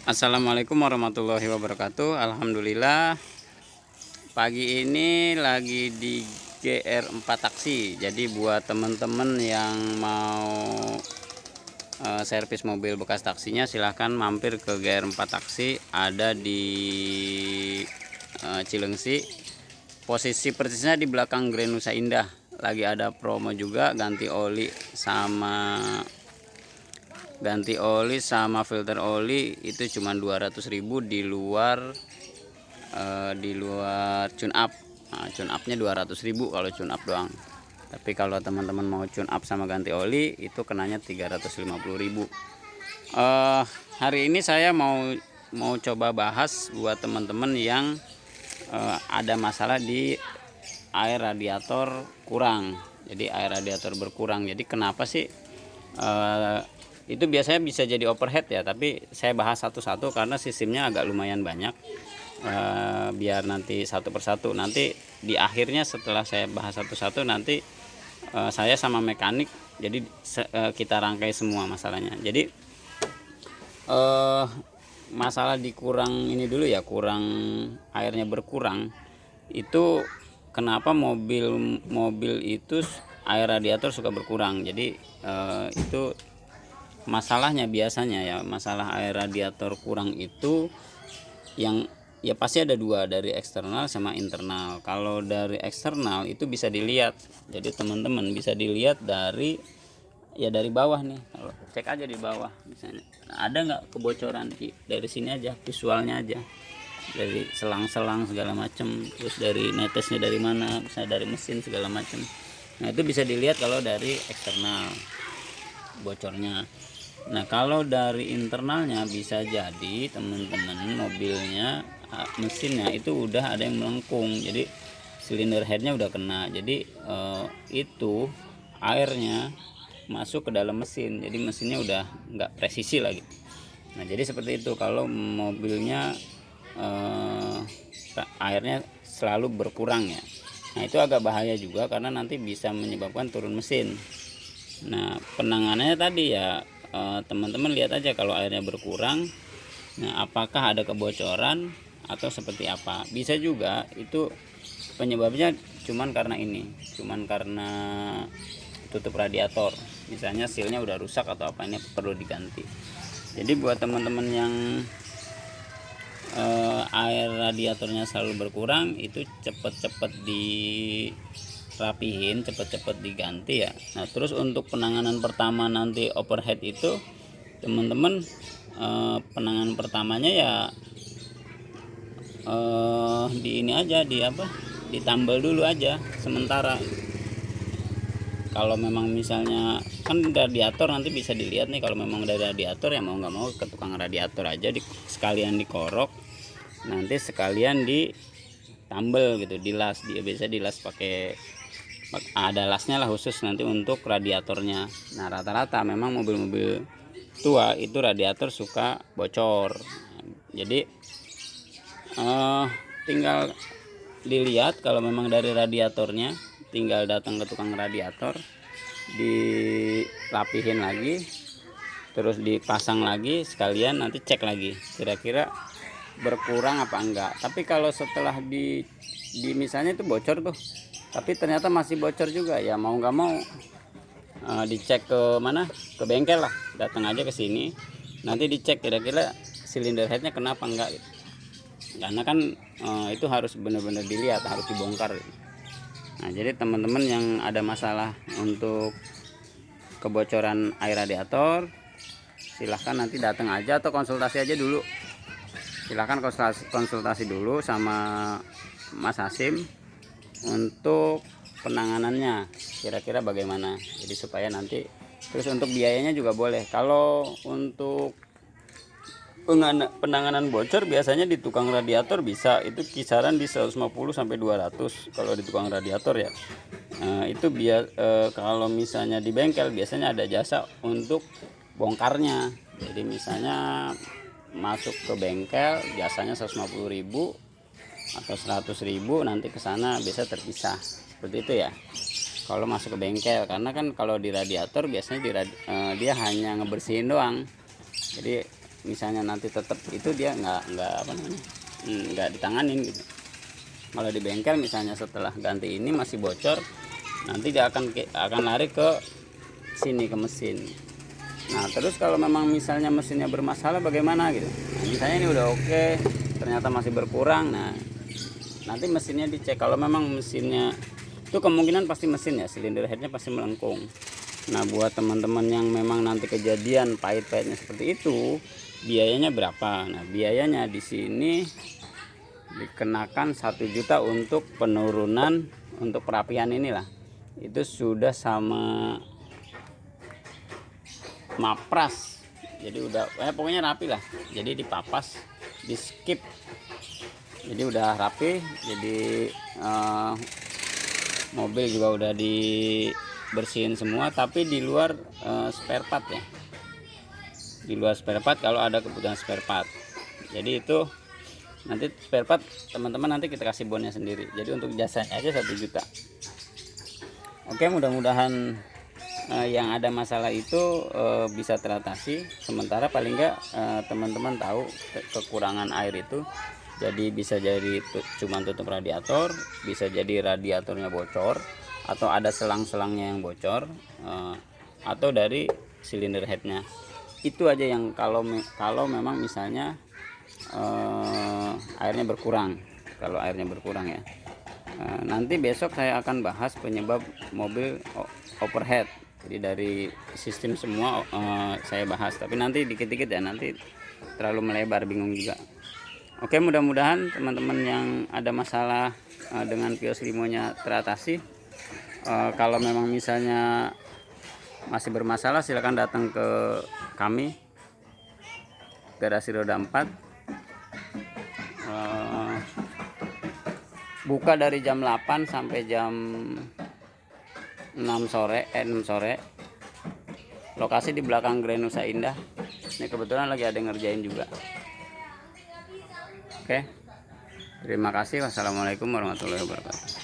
Assalamualaikum warahmatullahi wabarakatuh. Alhamdulillah pagi ini lagi di GR4 taksi. Jadi buat teman-teman yang mau servis mobil bekas taksinya, silahkan mampir ke GR4 taksi. Ada di Cilengsi. Posisi persisnya di belakang Grand Nusa Indah. Lagi ada promo juga, ganti oli sama filter oli itu cuma 200.000 di luar tune up. Tune upnya 200.000 kalau tune up doang. Tapi kalau teman-teman mau tune up sama ganti oli itu kenanya 350.000. Hari ini saya mau coba bahas buat teman-teman yang ada masalah di air radiator kurang. Jadi air radiator berkurang. Jadi kenapa sih itu biasanya bisa jadi overhead ya, tapi saya bahas satu-satu karena sistemnya agak lumayan banyak. Biar nanti satu persatu, nanti di akhirnya setelah saya bahas satu-satu nanti saya sama mekanik jadi kita rangkai semua masalahnya. Jadi masalah di kurang ini dulu ya, kurang airnya berkurang itu kenapa mobil itu air radiator suka berkurang. Jadi itu masalahnya biasanya ya, masalah air radiator kurang itu yang ya pasti ada dua, dari eksternal sama internal. Kalau dari eksternal itu bisa dilihat, jadi teman-teman bisa dilihat dari bawah nih. Kalau cek aja di bawah misalnya ada nggak kebocoran, dari sini aja visualnya aja, dari selang-selang segala macam, terus dari netesnya dari mana, misalnya dari mesin segala macam. Nah itu bisa dilihat kalau dari eksternal bocornya. Nah kalau dari internalnya bisa jadi teman-teman mobilnya mesinnya itu udah ada yang melengkung, jadi silinder headnya udah kena, jadi itu airnya masuk ke dalam mesin, jadi mesinnya udah nggak presisi lagi. Nah jadi seperti itu kalau mobilnya airnya selalu berkurang ya. Nah itu agak bahaya juga karena nanti bisa menyebabkan turun mesin. Nah penanganannya tadi ya teman-teman lihat aja kalau airnya berkurang, nah apakah ada kebocoran atau seperti apa. Bisa juga itu penyebabnya cuman karena tutup radiator, misalnya sealnya udah rusak atau apa, ini perlu diganti. Jadi buat teman-teman yang air radiatornya selalu berkurang itu cepet-cepet dirapihin, cepet-cepet diganti ya. Nah terus untuk penanganan pertama nanti overhead itu teman-teman penanganan pertamanya ya di ini aja, ditambal dulu aja sementara. Kalau memang misalnya kan radiator nanti bisa dilihat nih, kalau memang dari radiator ya mau nggak mau ke tukang radiator aja, sekalian dikorok, nanti sekalian ditambal gitu, dilas. Dia biasa dilas pakai, ada lasnya lah khusus nanti untuk radiatornya. Nah rata-rata memang mobil-mobil tua itu radiator suka bocor. Jadi tinggal dilihat kalau memang dari radiatornya, tinggal datang ke tukang radiator, dirapihin lagi, terus dipasang lagi, sekalian nanti cek lagi kira-kira berkurang apa enggak. Tapi kalau setelah di misalnya itu bocor tuh, tapi ternyata masih bocor juga ya, mau nggak mau dicek ke mana, ke bengkel lah, datang aja ke sini, nanti dicek kira-kira silinder headnya kenapa enggak gitu. Karena kan itu harus benar-benar dilihat, harus dibongkar gitu. Nah jadi teman-teman yang ada masalah untuk kebocoran air radiator, silahkan nanti datang aja atau konsultasi aja dulu. Silahkan konsultasi dulu sama Mas Hasim untuk penanganannya kira-kira bagaimana. Jadi supaya nanti, terus untuk biayanya juga boleh. Kalau untuk penanganan bocor biasanya di tukang radiator bisa itu kisaran di 150 sampai 200 kalau di tukang radiator ya. Itu kalau misalnya di bengkel biasanya ada jasa untuk bongkarnya. Jadi misalnya masuk ke bengkel jasanya 150.000 atau 100.000, nanti ke sana biasa terpisah. Seperti itu ya. Kalau masuk ke bengkel, karena kan kalau di radiator biasanya dia hanya ngebersihin doang. Jadi misalnya nanti tetap itu dia nggak apa namanya, nggak ditanganin gitu. Kalau di bengkel misalnya setelah ganti ini masih bocor, nanti dia akan lari ke sini, ke mesin. Nah terus kalau memang misalnya mesinnya bermasalah bagaimana gitu, nah, misalnya ini udah oke, ternyata masih berkurang, nah nanti mesinnya dicek. Kalau memang mesinnya itu kemungkinan pasti mesin ya, silinder headnya pasti melengkung. Nah buat teman-teman yang memang nanti kejadian pahit-pahitnya seperti itu, biayanya berapa? Nah biayanya di sini dikenakan 1 juta untuk penurunan, untuk perapian inilah, itu sudah sama mapras, jadi udah pokoknya rapi lah, jadi dipapas, di skip, jadi udah rapi. Jadi mobil juga udah dibersihin semua, tapi di luar spare part ya, di luar spare part kalau ada kebutuhan spare part. Jadi itu nanti spare part teman-teman nanti kita kasih bonnya sendiri, jadi untuk jasanya aja 1 juta. Oke, mudah-mudahan yang ada masalah itu bisa teratasi sementara. Paling enggak teman-teman tahu kekurangan air itu, jadi bisa jadi cuma tutup radiator, bisa jadi radiatornya bocor, atau ada selang-selangnya yang bocor, atau dari silinder headnya. Itu aja yang kalau memang misalnya airnya berkurang. Kalau airnya berkurang ya, nanti besok saya akan bahas penyebab mobil overhead. Jadi dari sistem semua saya bahas, tapi nanti dikit-dikit ya, nanti terlalu melebar, bingung juga. Oke, mudah-mudahan teman-teman yang ada masalah dengan Vios Limonya teratasi. Kalau memang misalnya masih bermasalah, silakan datang ke kami, Garasi Roda 4. Buka dari jam 8 sampai jam 6 sore. Lokasi di belakang Grand Nusa Indah. Ini kebetulan lagi ada yang ngerjain juga. Oke, terima kasih. Wassalamualaikum warahmatullahi wabarakatuh.